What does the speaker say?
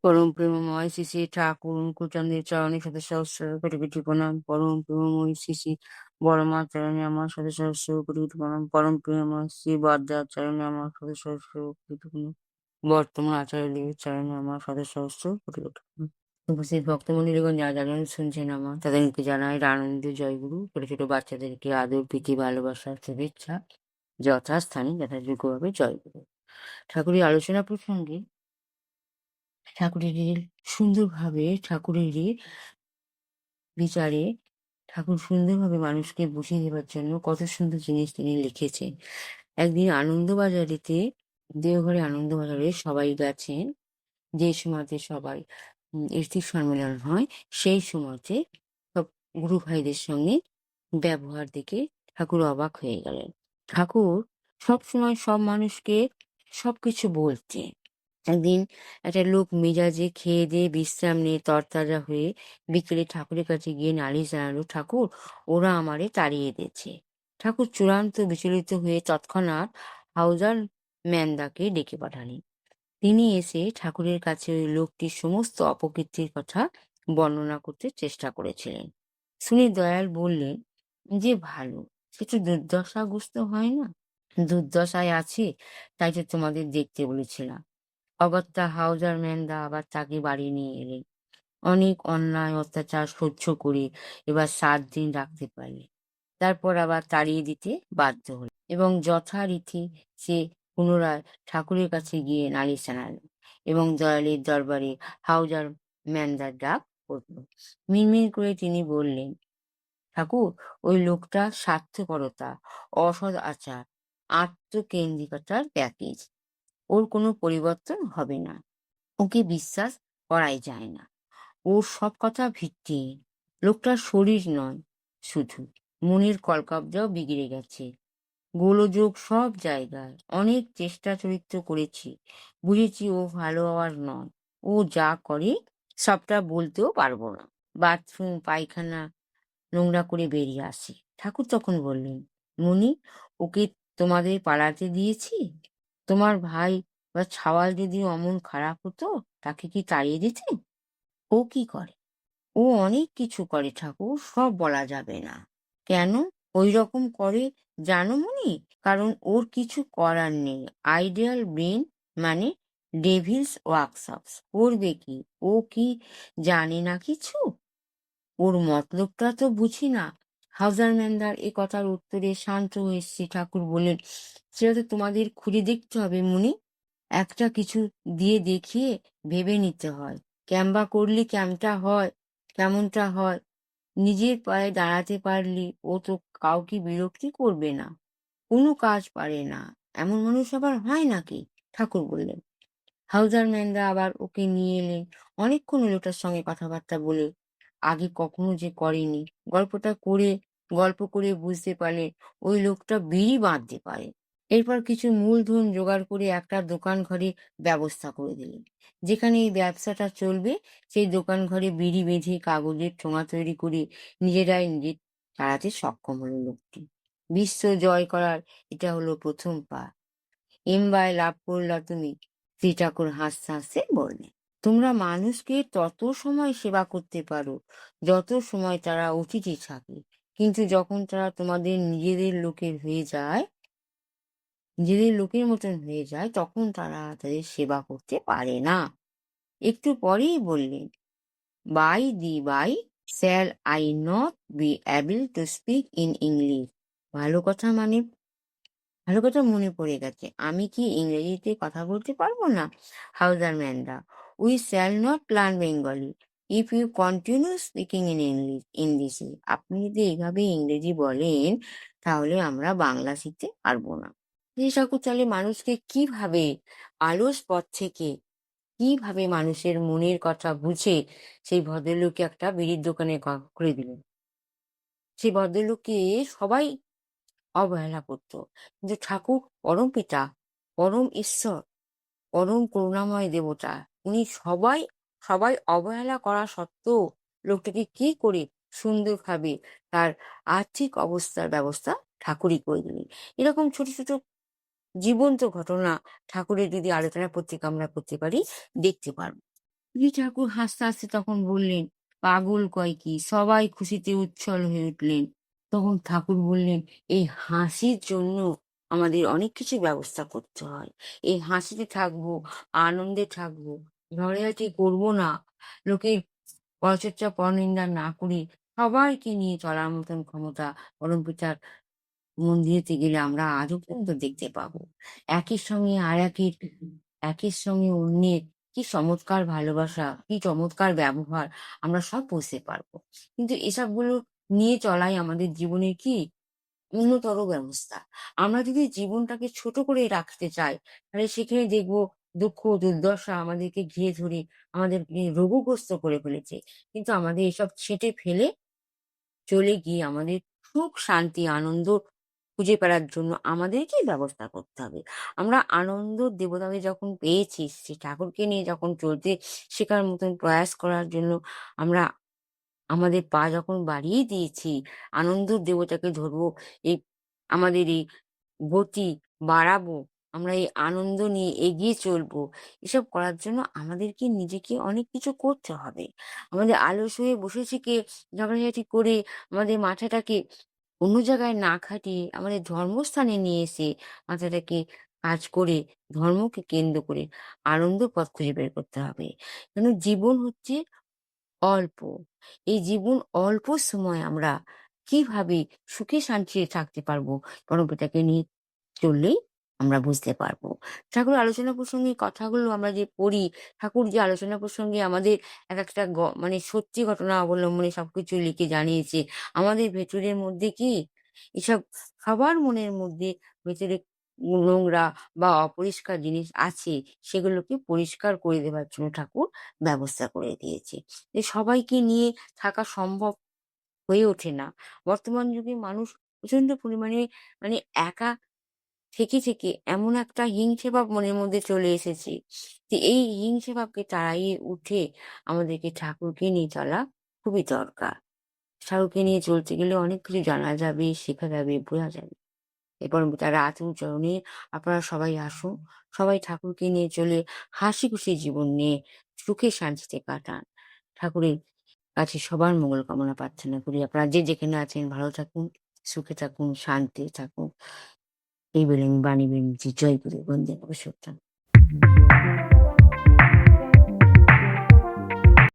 পরম প্রেমময় শ্রী শ্রী ঠাকুর অনুকূলচন্দ্রের চরণে শত সহস্র কোটি কোটি প্রণাম। পরম প্রেমময় শ্রী শ্রী বড়মার চরণে আমার শত সহস্র কোটি কোটি প্রণাম। পরম প্রেমময় শ্রী বরদার চরণে আমার শত সহস্র কোটি কোটি প্রণাম। বর্তমান আচার্যদেবের চরণে আমার শত সহস্র কোটি কোটি প্রণাম। উপস্থিত ভক্তমন্ডলীগণ যারা যারা শুনছেন আমার তাদেরকে জানাই আনন্দ জয়গুরু। ছোট ছোট বাচ্চাদেরকে আদর প্রীতি ভালোবাসার শুভেচ্ছা যথাস্থানে যথাযোগ্যভাবে জয়গুরু। ঠাকুরের আলোচনা প্রসঙ্গে ঠাকুরের সুন্দরভাবে বিচারে ঠাকুর সুন্দরভাবে মানুষকে বুঝিয়ে দেবার জন্য কত সুন্দর জিনিস তিনি লিখেছেন। একদিন আনন্দবাজারেতে দেওঘরে আনন্দবাজারে সবাই গেছেন, যে সময়তে সবাই ঋত্বিক সম্মেলন হয়, সেই সময়তে সব গুরু ভাইদের সঙ্গে ব্যবহার দেখে ঠাকুর অবাক হয়ে গেলেন। ঠাকুর সবসময় সব মানুষকে সবকিছু বলতেন। একদিন একটা লোক মেজাজে খেয়ে দিয়ে বিশ্রাম নিয়ে তরতাজা হয়ে বিকেলে ঠাকুরের কাছে গিয়ে নালিশ জানালো, ঠাকুর ওরা আমারে তাড়িয়ে দিয়েছে। ঠাকুর চূড়ান্ত বিচলিত হয়ে তৎক্ষণাৎ হাউজার ম্যান্দাকে ডেকে পাঠালেন। তিনি এসে ঠাকুরের কাছে ওই লোকটির সমস্ত অপকীর্তির কথা বর্ণনা করতে চেষ্টা করেছিলেন। শুনে দয়াল বললেন যে ভালো, সে তো দুর্দশাগ্রস্ত হয় না, দুর্দশায় আছে, তাই তো তোমাদের দেখতে বলেছিলাম। অগত্যা হাউজার ম্যানদা আবার তাকে বাড়ি নিয়ে এলেন। অনেক অন্যায় অত্যাচার সহ্য করে এবার 7 দিন রাখতে পারলেন। তারপর আবার তাড়িয়ে দিতে বাধ্য হলেন এবং যথারীতি সে পুনরায় ঠাকুরের কাছে গিয়ে নালিশ জানাল এবং দয়ালের দরবারে হাউজার ম্যান্দার ডাক পড়ল। মিনমিন করে তিনি বললেন, ঠাকুর ওই লোকটা স্বার্থপরতা, অসৎ আচার, আত্মকেন্দ্রিকতার প্যাকেজ। ওর কোনো পরিবর্তন হবে না, ওকে বিশ্বাস করাই যায় না। ওর সব কথা ভিত্তিহীন। লোকটার শরীর নয় শুধু, মনের কলকব্জাও বিগড়ে গেছে। গোলযোগ সব জায়গায়। অনেক চেষ্টা চরিত্র করেছি, বুঝেছি ও ভালো হওয়ার নয়। ও যা করে সবটা বলতেও পারবো না। বাথরুম পায়খানা নোংরা করে বেরিয়ে আসে। ঠাকুর তখন বললেন, মণি ওকে তোমাদের পালাতে দিয়েছি? তোমার ভাই বা ছাওয়াল যদি অমন খারাপ হতো তাকে কি তাড়িয়ে দিতে? ও কি করে? ও অনেক কিছু করে ঠাকুর, সব বলা যাবে না। কেন ওই রকম করে জানো মনি? কারণ ওর কিছু করার নেই। আইডিয়াল ব্রেন মানে ডেভিলস ওয়ার্কশপস করবে কি? ও কি জানে না কিছু? ওর মতলবটা তো বুঝি না। হাউজার ম্যান্দার এ কথার উত্তরে শান্ত হয়ে শ্রী ঠাকুর বললেন, সেটা তো তোমাদের খুঁড়ে দেখতে হবে মুনি। একটা কিছু দিয়ে দেখিয়ে ভেবে নিতে হয় ক্যাম্বা করলে কেমনটা হয়। নিজের পায়ে দাঁড়াতে পারলে ও তো কাউকে বিরক্তি করবে না। কোনো কাজ পারে না এমন মানুষ আবার হয় নাকি? ঠাকুর বললেন। হাউজার ম্যানরা আবার ওকে নিয়ে এলেন। অনেকক্ষণ লোকটার সঙ্গে কথাবার্তা বলে, আগে কখনো যে করেনি, গল্প করে বুঝতে পারলেন ওই লোকটা বিড়ি বাঁধতে পারে। এরপর কিছু মূলধন জোগাড় করে একটা দোকান ঘরের ব্যবস্থা করে দিলেন। যেখানে এই ব্যবসাটা চলবে সেই দোকান ঘরে বিড়ি বেঁধে কাগজের ঠোঙা তৈরি করে নিজে চালাতে সক্ষম হলো লোকটি। বিশ্ব জয় করার এটা হলো প্রথম পা। এমবায় লাভ করলা তুমি? শ্রী ঠাকুর হাসতে হাসতে বললেন, তোমরা মানুষকে তত সময় সেবা করতে পারো যত সময় তারা অতিথি থাকে, কিন্তু যখন তারা তোমাদের নিজেদের লোকের মতন হয়ে যায় তখন তারা তাদের সেবা করতে পারে না। একটু পরেই বললেন, why shall I not be able to speak in English? ভালো কথা মানে ভালো কথা মনে পড়ে গেছে, আমি কি ইংরেজিতে কথা বলতে পারবো না? হাউজার ম্যানরা, we shall not learn Bengali if you continue speaking in English. আপনি যদি এইভাবে ইংরেজি বলেন তাহলে আমরা বাংলা শিখতে পারবো না। যে ঠাকুর তাহলে মানুষকে কিভাবে আলস পথ থেকে কিভাবে মানুষের মনের কথা বুঝে সেই ভদ্রলোককে একটা বিড়ির দোকানে করে দিলেন। সেই ভদ্রলোককে সবাই অবহেলা করত, কিন্তু ঠাকুর পরম পিতা, পরম ঈশ্বর, পরম করুণাময় দেবতা, উনি সবাই অবহেলা করা সত্ত্বেও লোকটাকে কি করে সুন্দরভাবে তার আর্থিক অবস্থার ব্যবস্থা ঠাকুরই করে দিলেন। এরকম ছোট ছোট জীবন্ত ঘটনা ঠাকুরের যদি আলোচনা পত্রিকা আমরা পড়তে পারি, দেখতে পারবো। ঠাকুর হাসতে হাসতে তখন বললেন, পাগল কয় কি, সবাই খুশিতে উচ্ছল হয়ে উঠলেন। তখন ঠাকুর বললেন, এই হাসির জন্য আমাদের অনেক কিছু ব্যবস্থা করতে হয়। এই হাসিতে থাকবো, আনন্দে থাকবো, ঝগড়াঝাটি করবো না, লোকের পরচর্চা পরনিন্দা না করে সবাইকে নিয়ে চলার মতন ক্ষমতা পরমপিতার মন্দিরেতে গেলে আমরা আজও পর্যন্ত দেখতে পাবো। একের সঙ্গে আর একের সঙ্গে অন্যের কি চমৎকার ভালোবাসা, কি চমৎকার ব্যবহার আমরা সব বুঝতে পারবো। কিন্তু এসবগুলো নিয়ে চলাই আমাদের জীবনের কি অন্যতর ব্যবস্থা। আমরা যদি জীবনটাকে ছোট করে রাখতে চাই, তাহলে সেখানে দেখবো দুঃখ দুর্দশা আমাদেরকে ঘিরে ধরে আমাদেরকে রোগগ্রস্ত করে ফেলেছে। কিন্তু আমাদের এসব ছেঁটে ফেলে চলে গিয়ে আমাদের সুখ, শান্তি, আনন্দ খুঁজে বেড়ার জন্য আমাদেরকেই ব্যবস্থা করতে হবে। আমরা আনন্দ দেবতাকে যখন পেয়েছি, সে ঠাকুরকে নিয়ে যখন চলতে শেখার মতন প্রয়াস করার জন্য আমরা আমাদের পা যখন বাড়িয়ে দিয়েছি, আনন্দ দেবতাকে ধরবো, এই আমাদের এই গতি বাড়াবো, আমরা এই আনন্দ নিয়ে এগিয়ে চলবো। এসব করার জন্য আমাদেরকে নিজেকে অনেক কিছু করতে হবে। আমাদের আলস হয়ে বসে থেকে ঝগড়াঝাটি করে আমাদের মাথাটাকে অন্য জায়গায় না খাটিয়ে আমাদের ধর্মস্থানে নিয়ে এসে মাথাটাকে কাজ করে ধর্মকে কেন্দ্র করে আনন্দ পথ খুঁজে বের করতে হবে। কেন জীবন হচ্ছে অল্প। এই জীবন অল্প সময় আমরা কিভাবে সুখে শান্তিতে থাকতে পারবো, পরমপিতাকে নিয়ে চললেই আমরা বুঝতে পারবো। ঠাকুর আলোচনা প্রসঙ্গে কথাগুলো আমরা যে পড়ি, ঠাকুর যে আলোচনা প্রসঙ্গে আমাদের একেকটা মানে সত্যি ঘটনা অবলম্বনে সবকিছু লিখে জানিয়েছে। আমাদের ভেতরের মধ্যে কি এসব সবার মনের মধ্যে ভেতরে নোংরা বা অপরিষ্কার জিনিস আছে, সেগুলোকে পরিষ্কার করে দেবার জন্য ঠাকুর ব্যবস্থা করে দিয়েছে। যে সবাইকে নিয়ে থাকা সম্ভব হয়ে ওঠে না। বর্তমান যুগে মানুষ প্রচন্ড পরিমাণে মানে একা থেকে এমন একটা হিংসে ভাব মনের মধ্যে চলে এসেছে যে এই হিংসে ভাবকে তাড়াইয়ে উঠে আমাদেরকে ঠাকুরকে নিয়ে চলা খুবই দরকার। ঠাকুরকে নিয়ে চলতে গেলে অনেক কিছু জানা যাবে, শেখা যাবে, বোঝা যাবে। এরপর তার আতুর চরণে আপনারা সবাই আসুন, সবাই ঠাকুরকে নিয়ে চলে হাসি খুশি জীবন নিয়ে সুখে শান্তিতে কাটান। ঠাকুরের কাছে সবার মঙ্গল কামনা প্রার্থনা করি। আপনারা যে যেখানে আছেন ভালো থাকুন, সুখে থাকুন, শান্তি থাকুন। এই বলে আমি বাণী বিরমিছি। জয় গুরু, বন্দে পুরুষোত্তম।